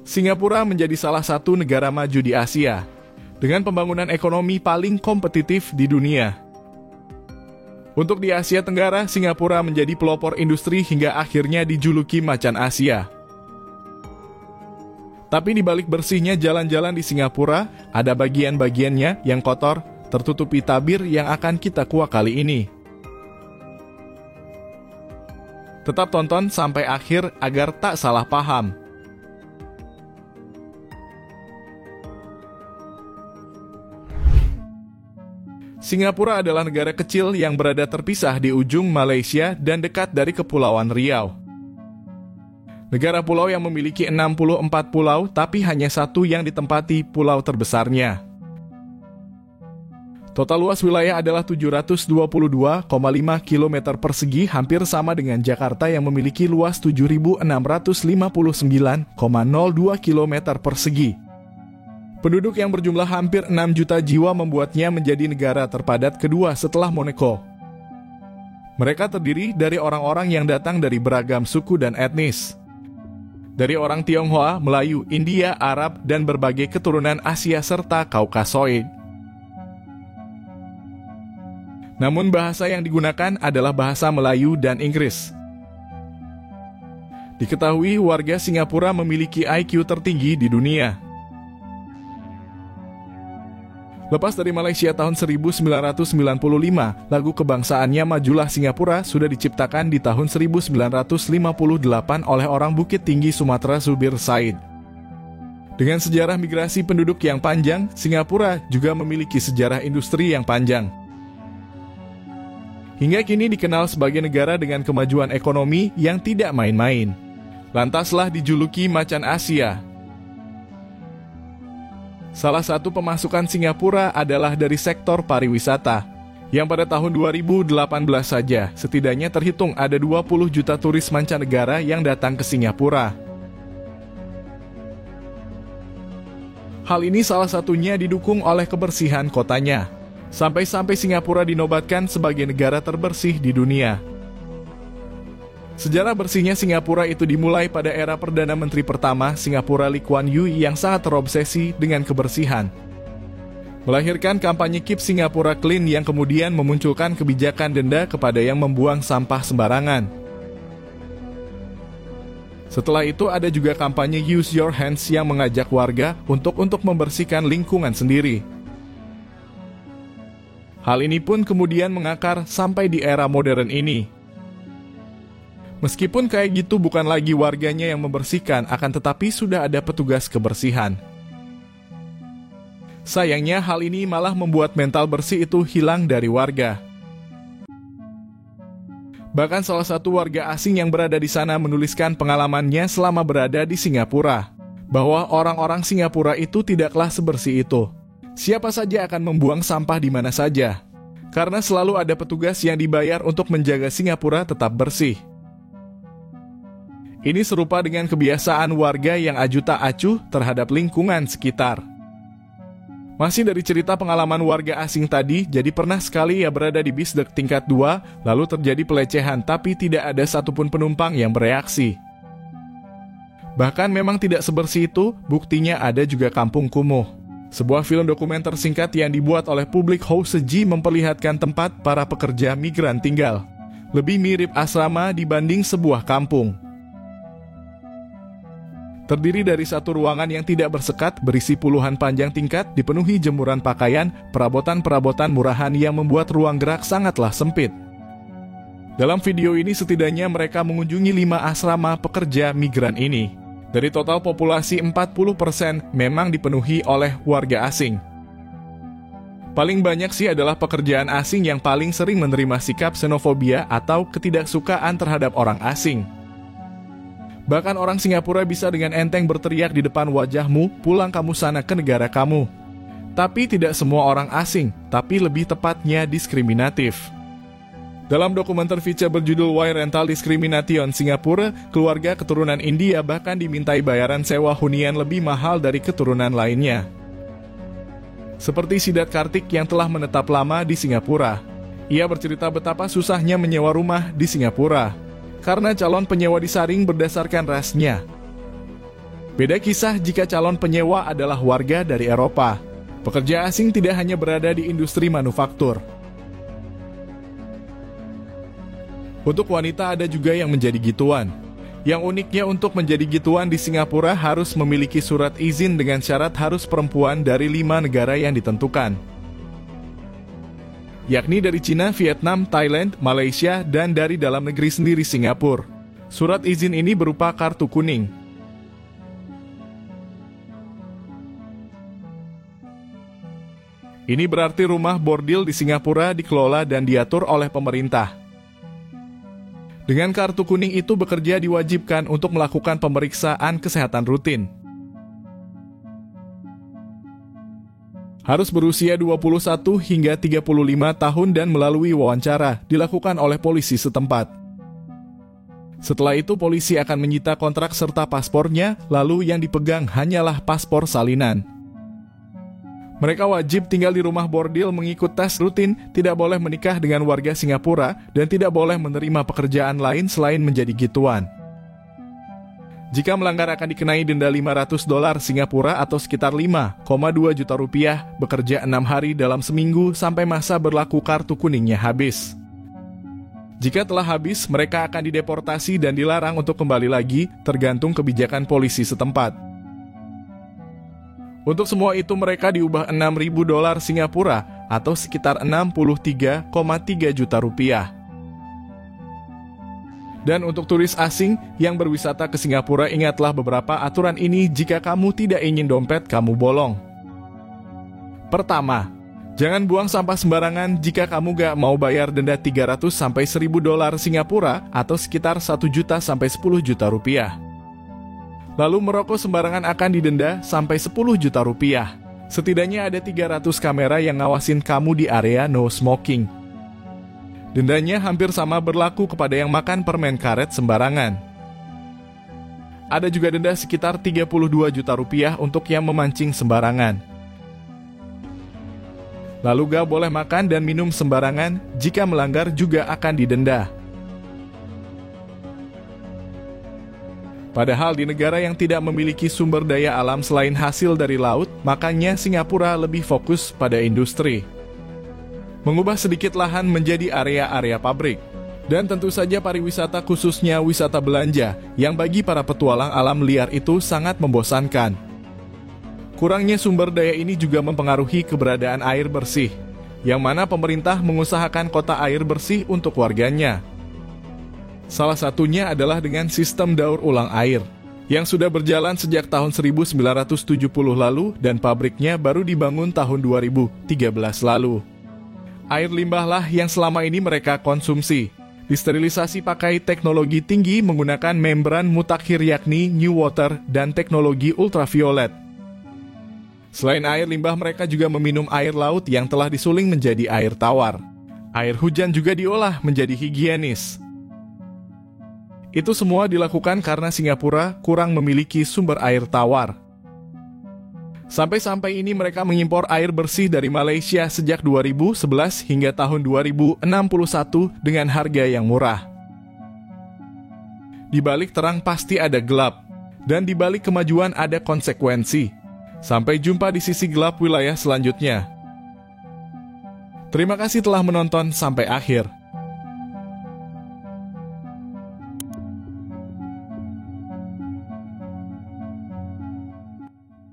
Singapura menjadi salah satu negara maju di Asia, dengan pembangunan ekonomi paling kompetitif di dunia. Untuk di Asia Tenggara, Singapura menjadi pelopor industri hingga akhirnya dijuluki macan Asia. Tapi di balik bersihnya jalan-jalan di Singapura, ada bagian-bagiannya yang kotor, tertutupi tabir yang akan kita kuak kali ini. Tetap tonton sampai akhir agar tak salah paham. Singapura adalah negara kecil yang berada terpisah di ujung Malaysia dan dekat dari Kepulauan Riau. Negara pulau yang memiliki 64 pulau, tapi hanya satu yang ditempati pulau terbesarnya. Total luas wilayah adalah 722,5 km persegi, hampir sama dengan Jakarta yang memiliki luas 7.659,02 km persegi. Penduduk yang berjumlah hampir 6 juta jiwa membuatnya menjadi negara terpadat kedua setelah Monaco. Mereka terdiri dari orang-orang yang datang dari beragam suku dan etnis. Dari orang Tionghoa, Melayu, India, Arab, dan berbagai keturunan Asia serta Kaukasoid. Namun bahasa yang digunakan adalah bahasa Melayu dan Inggris. Diketahui warga Singapura memiliki IQ tertinggi di dunia. Lepas dari Malaysia tahun 1995, lagu kebangsaannya Majulah Singapura sudah diciptakan di tahun 1958 oleh orang Bukit Tinggi Sumatera Zubir Said. Dengan sejarah migrasi penduduk yang panjang, Singapura juga memiliki sejarah industri yang panjang. Hingga kini dikenal sebagai negara dengan kemajuan ekonomi yang tidak main-main. Lantaslah dijuluki macan Asia. Salah satu pemasukan Singapura adalah dari sektor pariwisata, yang pada tahun 2018 saja setidaknya terhitung ada 20 juta turis mancanegara yang datang ke Singapura. Hal ini salah satunya didukung oleh kebersihan kotanya. Sampai-sampai Singapura dinobatkan sebagai negara terbersih di dunia. Sejarah bersihnya Singapura itu dimulai pada era Perdana Menteri pertama Singapura Lee Kuan Yew yang sangat terobsesi dengan kebersihan. Melahirkan kampanye Keep Singapura Clean yang kemudian memunculkan kebijakan denda kepada yang membuang sampah sembarangan. Setelah itu ada juga kampanye Use Your Hands yang mengajak warga untuk membersihkan lingkungan sendiri. Hal ini pun kemudian mengakar sampai di era modern ini. Meskipun kayak gitu bukan lagi warganya yang membersihkan, akan tetapi sudah ada petugas kebersihan. Sayangnya hal ini malah membuat mental bersih itu hilang dari warga. Bahkan salah satu warga asing yang berada di sana menuliskan pengalamannya selama berada di Singapura, bahwa orang-orang Singapura itu tidaklah sebersih itu. Siapa saja akan membuang sampah di mana saja, karena selalu ada petugas yang dibayar untuk menjaga Singapura tetap bersih. Ini serupa dengan kebiasaan warga yang acuh tak acuh terhadap lingkungan sekitar. Masih dari cerita pengalaman warga asing tadi, jadi pernah sekali ia berada di bis tingkat 2, lalu terjadi pelecehan tapi tidak ada satupun penumpang yang bereaksi. Bahkan memang tidak sebersih itu, buktinya ada juga Kampung Kumuh. Sebuah film dokumenter singkat yang dibuat oleh Public House Seji memperlihatkan tempat para pekerja migran tinggal. Lebih mirip asrama dibanding sebuah kampung. Terdiri dari satu ruangan yang tidak bersekat, berisi puluhan panjang tingkat, dipenuhi jemuran pakaian, perabotan-perabotan murahan yang membuat ruang gerak sangatlah sempit. Dalam video ini setidaknya mereka mengunjungi 5 asrama pekerja migran ini. Dari total populasi 40% memang dipenuhi oleh warga asing. Paling banyak sih adalah pekerjaan asing yang paling sering menerima sikap xenofobia atau ketidaksukaan terhadap orang asing. Bahkan orang Singapura bisa dengan enteng berteriak di depan wajahmu, pulang kamu sana ke negara kamu. Tapi tidak semua orang asing, tapi lebih tepatnya diskriminatif. Dalam dokumenter feature berjudul Why Rental Discrimination Singapura, keluarga keturunan India bahkan dimintai bayaran sewa hunian lebih mahal dari keturunan lainnya. Seperti Sidat Kartik yang telah menetap lama di Singapura. Ia bercerita betapa susahnya menyewa rumah di Singapura, karena calon penyewa disaring berdasarkan rasnya. Beda kisah jika calon penyewa adalah warga dari Eropa. Pekerja asing tidak hanya berada di industri manufaktur. Untuk wanita ada juga yang menjadi gituan. Yang uniknya untuk menjadi gituan di Singapura harus memiliki surat izin dengan syarat harus perempuan dari 5 negara yang ditentukan, yakni dari Cina, Vietnam, Thailand, Malaysia, dan dari dalam negeri sendiri Singapura. Surat izin ini berupa kartu kuning. Ini berarti rumah bordil di Singapura dikelola dan diatur oleh pemerintah. Dengan kartu kuning itu bekerja diwajibkan untuk melakukan pemeriksaan kesehatan rutin. Harus berusia 21 hingga 35 tahun dan melalui wawancara dilakukan oleh polisi setempat. Setelah itu polisi akan menyita kontrak serta paspornya, lalu yang dipegang hanyalah paspor salinan. Mereka wajib tinggal di rumah bordil, mengikut tes rutin, tidak boleh menikah dengan warga Singapura, dan tidak boleh menerima pekerjaan lain selain menjadi gituan. Jika melanggar akan dikenai denda $500 Singapura atau sekitar 5,2 juta rupiah, bekerja 6 hari dalam seminggu sampai masa berlaku kartu kuningnya habis. Jika telah habis, mereka akan dideportasi dan dilarang untuk kembali lagi, tergantung kebijakan polisi setempat. Untuk semua itu mereka diubah $6.000 Singapura atau sekitar 63,3 juta rupiah. Dan untuk turis asing yang berwisata ke Singapura, ingatlah beberapa aturan ini jika kamu tidak ingin dompet kamu bolong. Pertama, jangan buang sampah sembarangan jika kamu gak mau bayar denda $300 sampai $1.000 Singapura atau sekitar 1 juta sampai 10 juta rupiah. Lalu merokok sembarangan akan didenda sampai 10 juta rupiah. Setidaknya ada 300 kamera yang ngawasin kamu di area no smoking. Dendanya hampir sama berlaku kepada yang makan permen karet sembarangan. Ada juga denda sekitar 32 juta rupiah untuk yang memancing sembarangan. Lalu gak boleh makan dan minum sembarangan, jika melanggar juga akan didenda. Padahal di negara yang tidak memiliki sumber daya alam selain hasil dari laut, makanya Singapura lebih fokus pada industri. Mengubah sedikit lahan menjadi area-area pabrik. Dan tentu saja pariwisata khususnya wisata belanja, yang bagi para petualang alam liar itu sangat membosankan. Kurangnya sumber daya ini juga mempengaruhi keberadaan air bersih, yang mana pemerintah mengusahakan kota air bersih untuk warganya. Salah satunya adalah dengan sistem daur ulang air, yang sudah berjalan sejak tahun 1970 lalu dan pabriknya baru dibangun tahun 2013 lalu. Air limbahlah yang selama ini mereka konsumsi. Disterilisasi pakai teknologi tinggi menggunakan membran mutakhir yakni New Water dan teknologi ultraviolet. Selain air limbah, mereka juga meminum air laut yang telah disuling menjadi air tawar. Air hujan juga diolah menjadi higienis. Itu semua dilakukan karena Singapura kurang memiliki sumber air tawar. Sampai-sampai ini mereka mengimpor air bersih dari Malaysia sejak 2011 hingga tahun 2061 dengan harga yang murah. Di balik terang pasti ada gelap, dan di balik kemajuan ada konsekuensi. Sampai jumpa di sisi gelap wilayah selanjutnya. Terima kasih telah menonton sampai akhir.